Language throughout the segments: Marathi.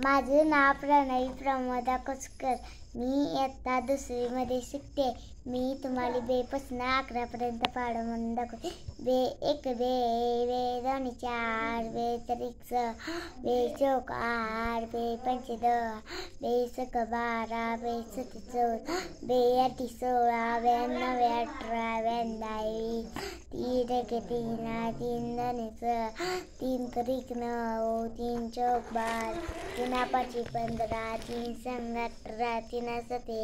माझे नाव प्रणवी प्रमोदा कुचकर. मी इयत्ता 2मध्ये शिकते. मी तुम्हाला बेपासून 11पर्यंत पाढं म्हणून दाखवते. बे एक बे, बे दोन्ही 4, बे त्रिक 6, बे चौक 8, बे पंचे 10, बे सक 12, बे सती 14, बे आठी 16, बे 9 18, बे 20, 3 एक 3, 3 दोन्ही 6, 3 त्रिक 9, 3 चौक 12, 3 पाची 15, 3 संग 18, 3 सते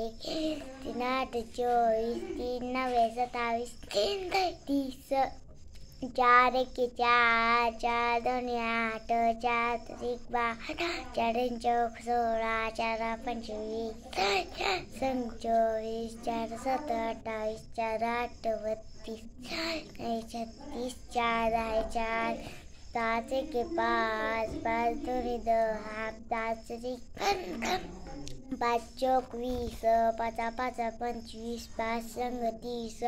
3 8 24, 3 9 27, 3 30, 4 एक 4, 4 दोन्ही 8, 4 त्रिक 12, 4 चौक 16, 4 25, संग 24, 4 7 28, 4 8 32, 36, 4 10, 5 एक 5, 5 दोन्ही 10, 5 त्रिक 5 चौक 20, 5 5 25, 5 संग 30,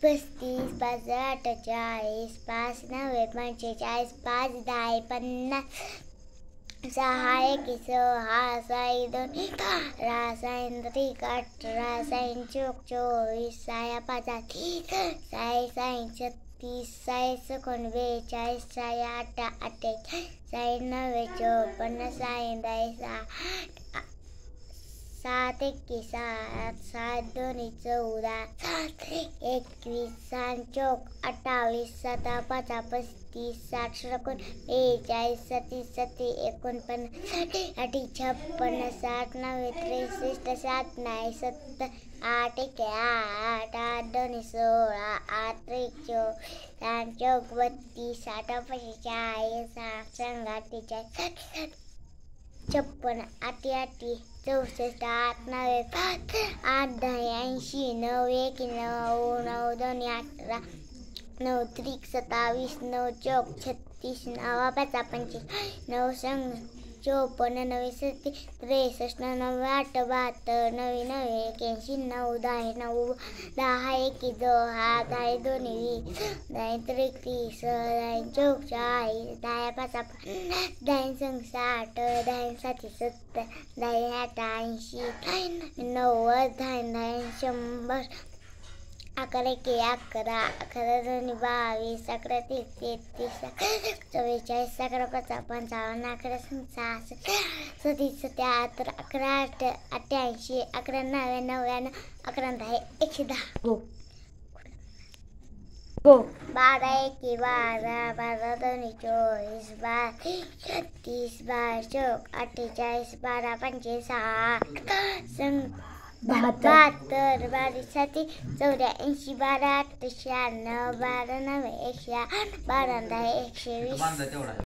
35, 5 8 40, 5 9 45, 5 10 50, 6 एक 6, 6 दोन्ही 12, 6 त्रिक 18, 6 चौक 24, 6 5 30, 6 36, 6 एकोण 42, 6 8 48, 6 9 54, 6 10 7 एक 7, 7 दोन्ही 14, 7 21, 7 चौक 28, 7 5 35, 7 एकोण 42, 37 37 49, 8 56, 7 9 63, 7 9 70, 8 एक 8, 8 दोन्ही 16, 8 एक 4, 7 चौक 32, 8 5 40, 7 संग 48, 56, 8 8 64, 8 9 5, 8 10 80, 9 1 9, 9 दोन्ही 18, 9 त्रिक 27, 9 चौक 36, 9 5 25, 9 संग 54, 9 सती 63, 9 8 72, 9 9 81, 9 10 9, 10 एक 10, 10 दोन्ही 20, 10 त्रिक 30, 10 चौक 40, 10 5 50, 10 संग 60, 10 7 70, 10 8 80, 90, 10 100, 11 एक 11, 11 दोन्ही 22, 11 त्रिक 33, 44, 11 5 55, 11 संग 36, 37 11 88, 11 9 99, 11 10 110. गो 12 एक 12, 12 दोन्ही 24, 12 36, 12 चौक 48, 12 पंचे 60, संग 72, 12 7 84, 12 8 96, 12 9 108, 12 10 120.